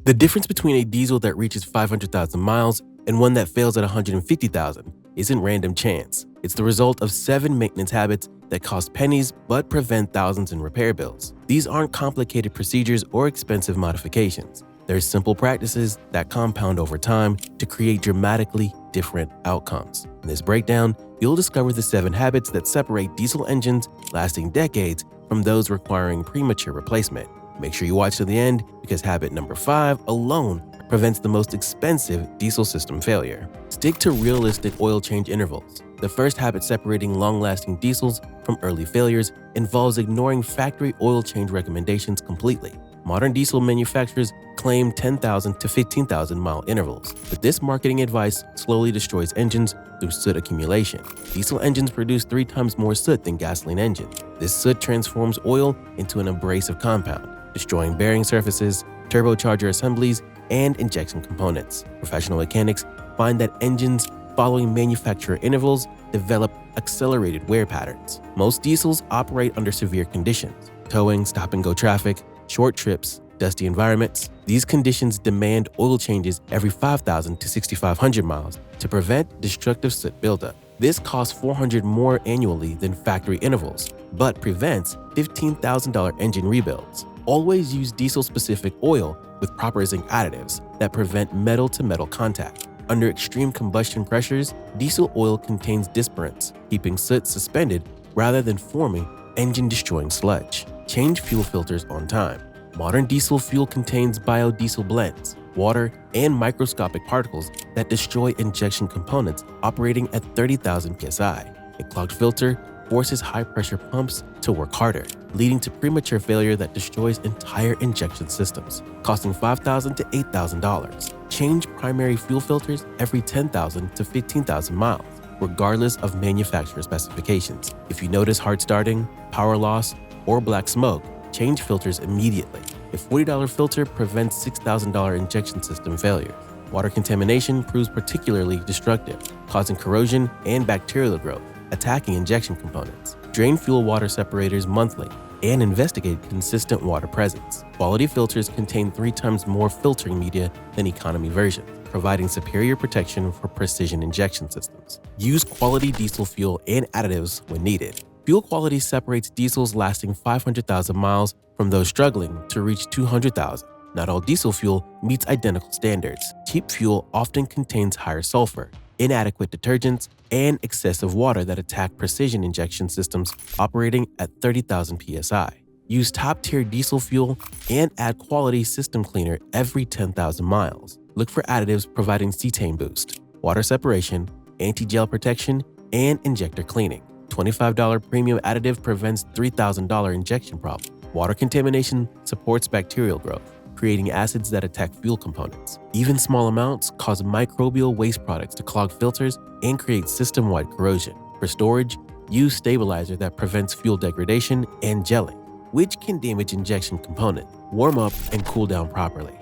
The difference between a diesel that reaches 500,000 miles and one that fails at 150,000 isn't random chance. It's the result of 7 maintenance habits that cost pennies but prevent thousands in repair bills. These aren't complicated procedures or expensive modifications. They're simple practices that compound over time to create dramatically different outcomes. In this breakdown, you'll discover the 7 habits that separate diesel engines lasting decades from those requiring premature replacement. Make sure you watch to the end because habit number 5 alone prevents the most expensive diesel system failure. Stick to realistic oil change intervals. The first habit separating long-lasting diesels from early failures involves ignoring factory oil change recommendations completely. Modern diesel manufacturers claim 10,000 to 15,000 mile intervals, but this marketing advice slowly destroys engines through soot accumulation. Diesel engines produce 3 times more soot than gasoline engines. This soot transforms oil into an abrasive compound, destroying bearing surfaces, turbocharger assemblies, and injection components. Professional mechanics find that engines following manufacturer intervals develop accelerated wear patterns. Most diesels operate under severe conditions: towing, stop-and-go traffic, short trips, dusty environments. These conditions demand oil changes every 5,000 to 6,500 miles to prevent destructive soot buildup. This costs $400 more annually than factory intervals, but prevents $15,000 engine rebuilds. Always use diesel-specific oil with proper zinc additives that prevent metal-to-metal contact. Under extreme combustion pressures, diesel oil contains dispersions, keeping soot suspended rather than forming engine-destroying sludge. Change fuel filters on time. Modern diesel fuel contains biodiesel blends, water, and microscopic particles that destroy injection components operating at 30,000 psi. A clogged filter forces high-pressure pumps to work harder, leading to premature failure that destroys entire injection systems, costing $5,000 to $8,000. Change primary fuel filters every 10,000 to 15,000 miles, regardless of manufacturer specifications. If you notice hard starting, power loss, or black smoke, change filters immediately. A $40 filter prevents $6,000 injection system failures. Water contamination proves particularly destructive, causing corrosion and bacterial growth, attacking injection components. Drain fuel water separators monthly and investigate consistent water presence. Quality filters contain 3 times more filtering media than economy versions, providing superior protection for precision injection systems. Use quality diesel fuel and additives when needed. Fuel quality separates diesels lasting 500,000 miles from those struggling to reach 200,000. Not all diesel fuel meets identical standards. Cheap fuel often contains higher sulfur, inadequate detergents, and excessive water that attack precision injection systems operating at 30,000 psi. Use top-tier diesel fuel and add quality system cleaner every 10,000 miles. Look for additives providing cetane boost, water separation, anti-gel protection, and injector cleaning. $25 premium additive prevents $3,000 injection problem. Water contamination supports bacterial growth, creating acids that attack fuel components. Even small amounts cause microbial waste products to clog filters and create system-wide corrosion. For storage, use stabilizer that prevents fuel degradation and gelling, which can damage injection component. Warm up and cool down properly.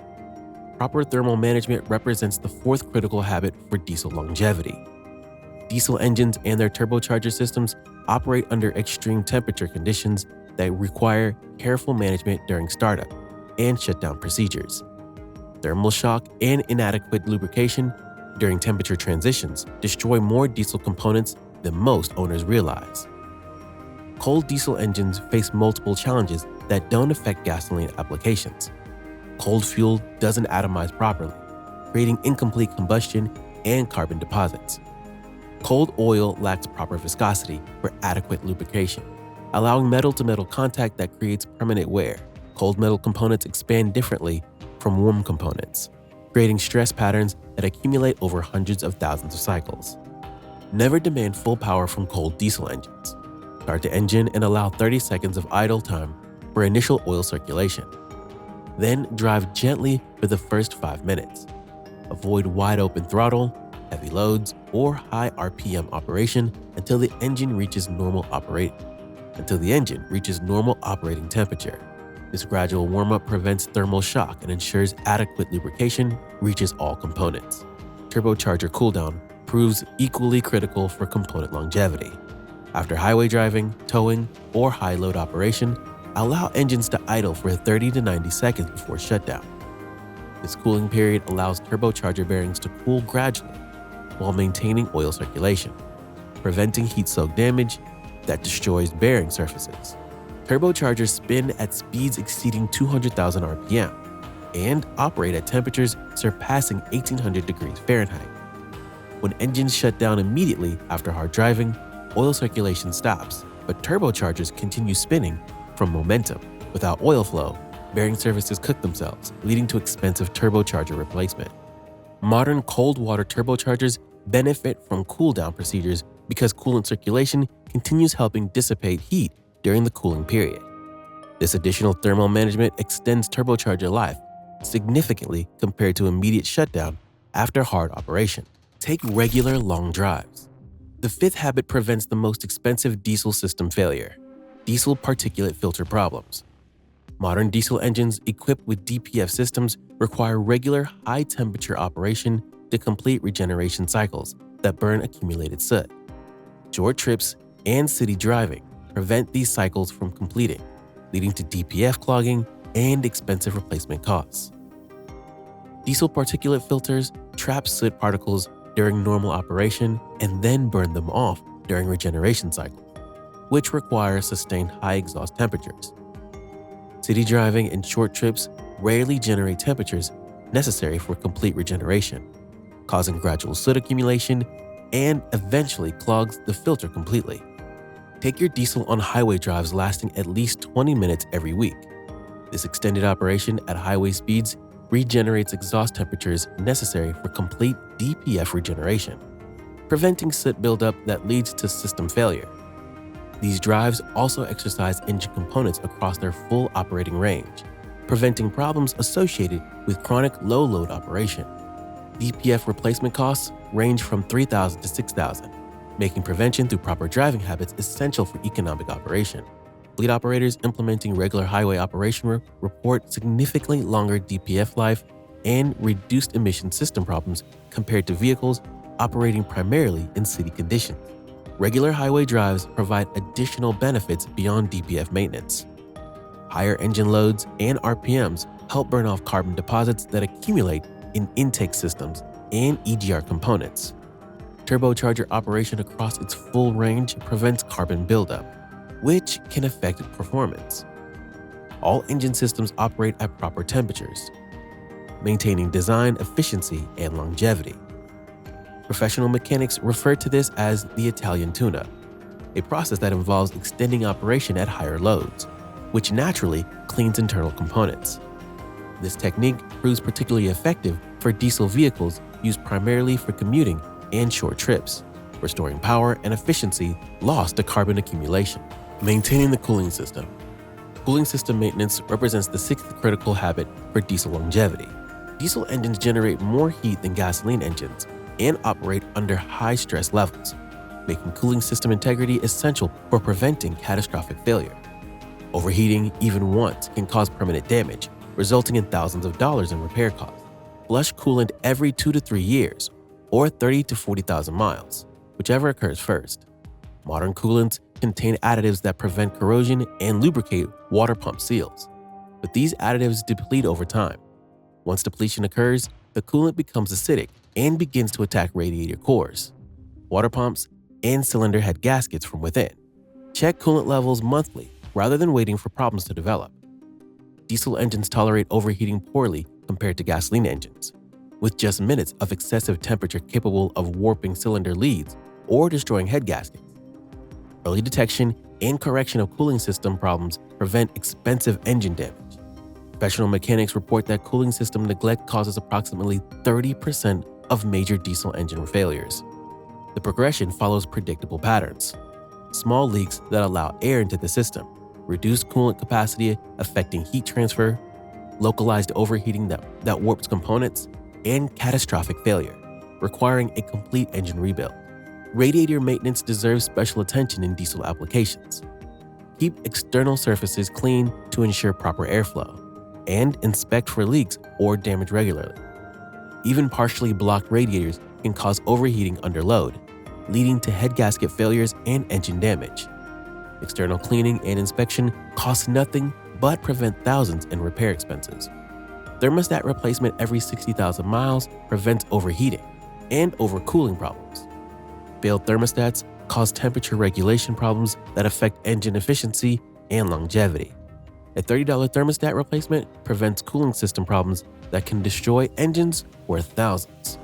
Proper thermal management represents the 4th critical habit for diesel longevity. Diesel engines and their turbocharger systems operate under extreme temperature conditions that require careful management during startup and shutdown procedures. Thermal shock and inadequate lubrication during temperature transitions destroy more diesel components than most owners realize. Cold diesel engines face multiple challenges that don't affect gasoline applications. Cold fuel doesn't atomize properly, creating incomplete combustion and carbon deposits. Cold oil lacks proper viscosity for adequate lubrication, allowing metal-to-metal contact that creates permanent wear. Cold metal components expand differently from warm components, creating stress patterns that accumulate over hundreds of thousands of cycles. Never demand full power from cold diesel engines. Start the engine and allow 30 seconds of idle time for initial oil circulation. Then drive gently for the first 5 minutes. Avoid wide-open throttle, heavy loads, or high RPM operation until the engine reaches normal operating temperature. This gradual warm-up prevents thermal shock and ensures adequate lubrication reaches all components. Turbocharger cooldown proves equally critical for component longevity. After highway driving, towing, or high-load operation, allow engines to idle for 30 to 90 seconds before shutdown. This cooling period allows turbocharger bearings to cool gradually while maintaining oil circulation, preventing heat-soak damage that destroys bearing surfaces. Turbochargers spin at speeds exceeding 200,000 RPM and operate at temperatures surpassing 1800 degrees Fahrenheit. When engines shut down immediately after hard driving, oil circulation stops, but turbochargers continue spinning from momentum. Without oil flow, bearing surfaces cook themselves, leading to expensive turbocharger replacement. Modern cold water turbochargers benefit from cool-down procedures because coolant circulation continues helping dissipate heat during the cooling period. This additional thermal management extends turbocharger life significantly compared to immediate shutdown after hard operation. Take regular long drives. The fifth habit prevents the most expensive diesel system failure: diesel particulate filter problems. Modern diesel engines equipped with DPF systems require regular high-temperature operation to complete regeneration cycles that burn accumulated soot. Short trips and city driving prevent these cycles from completing, leading to DPF clogging and expensive replacement costs. Diesel particulate filters trap soot particles during normal operation and then burn them off during regeneration cycles, which require sustained high exhaust temperatures. City driving and short trips rarely generate temperatures necessary for complete regeneration, causing gradual soot accumulation and eventually clogs the filter completely. Take your diesel on highway drives lasting at least 20 minutes every week. This extended operation at highway speeds regenerates exhaust temperatures necessary for complete DPF regeneration, preventing soot buildup that leads to system failure. These drives also exercise engine components across their full operating range, preventing problems associated with chronic low-load operation. DPF replacement costs range from $3,000 to $6,000, making prevention through proper driving habits essential for economic operation. Fleet operators implementing regular highway operation report significantly longer DPF life and reduced emission system problems compared to vehicles operating primarily in city conditions. Regular highway drives provide additional benefits beyond DPF maintenance. Higher engine loads and RPMs help burn off carbon deposits that accumulate in intake systems and EGR components. Turbocharger operation across its full range prevents carbon buildup, which can affect performance. All engine systems operate at proper temperatures, maintaining design efficiency and longevity. Professional mechanics refer to this as the Italian tune-up, a process that involves extending operation at higher loads, which naturally cleans internal components. This technique proves particularly effective for diesel vehicles used primarily for commuting and short trips, restoring power and efficiency lost to carbon accumulation. Maintaining the cooling system. Cooling system maintenance represents the sixth critical habit for diesel longevity. Diesel engines generate more heat than gasoline engines and operate under high stress levels, making cooling system integrity essential for preventing catastrophic failure. Overheating even once can cause permanent damage, resulting in thousands of dollars in repair costs. Flush coolant every 2 to 3 years, or 30 to 40,000 miles, whichever occurs first. Modern coolants contain additives that prevent corrosion and lubricate water pump seals, but these additives deplete over time. Once depletion occurs, the coolant becomes acidic and begins to attack radiator cores, water pumps, and cylinder head gaskets from within. Check coolant levels monthly rather than waiting for problems to develop. Diesel engines tolerate overheating poorly compared to gasoline engines, with just minutes of excessive temperature capable of warping cylinder leads or destroying head gaskets. Early detection and correction of cooling system problems prevent expensive engine damage. Professional mechanics report that cooling system neglect causes approximately 30% of major diesel engine failures. The progression follows predictable patterns: small leaks that allow air into the system, reduced coolant capacity affecting heat transfer, localized overheating that warps components, and catastrophic failure, requiring a complete engine rebuild. Radiator maintenance deserves special attention in diesel applications. Keep external surfaces clean to ensure proper airflow, and inspect for leaks or damage regularly. Even partially blocked radiators can cause overheating under load, leading to head gasket failures and engine damage. External cleaning and inspection cost nothing but prevent thousands in repair expenses. Thermostat replacement every 60,000 miles prevents overheating and overcooling problems. Failed thermostats cause temperature regulation problems that affect engine efficiency and longevity. A $30 thermostat replacement prevents cooling system problems that can destroy engines worth thousands.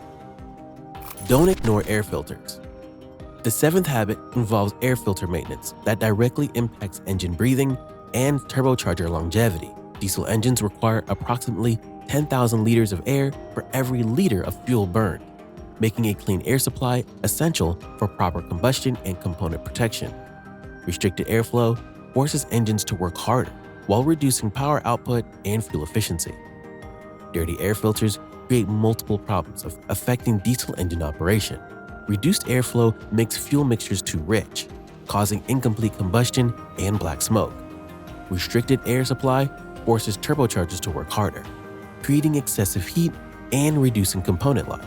Don't ignore air filters. The seventh habit involves air filter maintenance that directly impacts engine breathing and turbocharger longevity. Diesel engines require approximately 10,000 liters of air for every liter of fuel burned, making a clean air supply essential for proper combustion and component protection. Restricted airflow forces engines to work harder while reducing power output and fuel efficiency. Dirty air filters create multiple problems affecting diesel engine operation. Reduced airflow makes fuel mixtures too rich, causing incomplete combustion and black smoke. Restricted air supply forces turbochargers to work harder, creating excessive heat and reducing component life.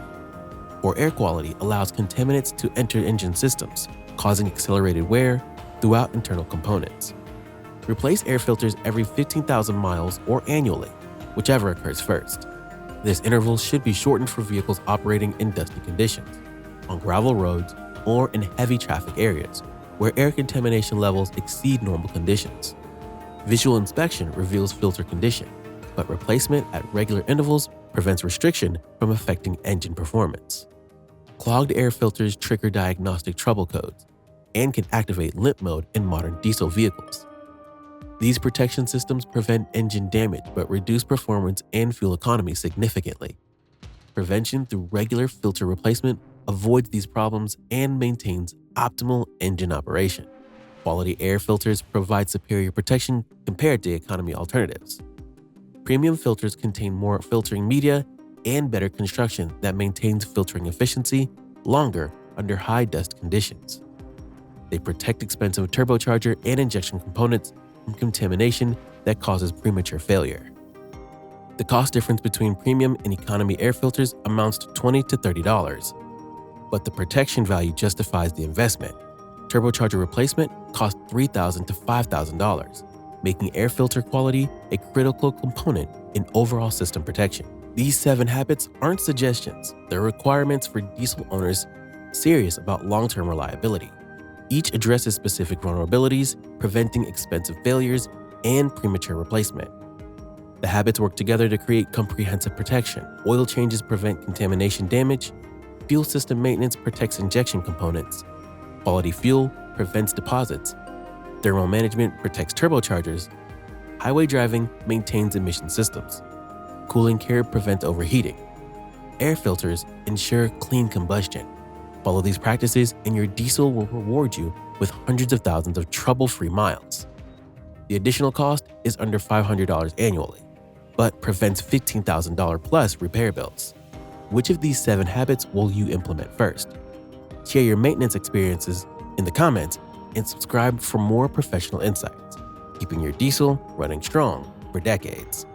Poor air quality allows contaminants to enter engine systems, causing accelerated wear throughout internal components. Replace air filters every 15,000 miles or annually, whichever occurs first. This interval should be shortened for vehicles operating in dusty conditions, on gravel roads, or in heavy traffic areas where air contamination levels exceed normal conditions. Visual inspection reveals filter condition, but replacement at regular intervals prevents restriction from affecting engine performance. Clogged air filters trigger diagnostic trouble codes and can activate limp mode in modern diesel vehicles. These protection systems prevent engine damage but reduce performance and fuel economy significantly. Prevention through regular filter replacement avoids these problems and maintains optimal engine operation. Quality air filters provide superior protection compared to economy alternatives. Premium filters contain more filtering media and better construction that maintains filtering efficiency longer under high dust conditions. They protect expensive turbocharger and injection components from contamination that causes premature failure. The cost difference between premium and economy air filters amounts to $20 to $30, but the protection value justifies the investment. Turbocharger replacement costs $3,000 to $5,000, making air filter quality a critical component in overall system protection. These 7 habits aren't suggestions, they're requirements for diesel owners serious about long-term reliability. Each addresses specific vulnerabilities, preventing expensive failures and premature replacement. The habits work together to create comprehensive protection. Oil changes prevent contamination damage, fuel system maintenance protects injection components, quality fuel prevents deposits, thermal management protects turbochargers, highway driving maintains emission systems, cooling care prevents overheating, air filters ensure clean combustion. Follow these practices and your diesel will reward you with hundreds of thousands of trouble-free miles. The additional cost is under $500 annually, but prevents $15,000 plus repair bills. Which of these 7 habits will you implement first? Share your maintenance experiences in the comments and subscribe for more professional insights, keeping your diesel running strong for decades.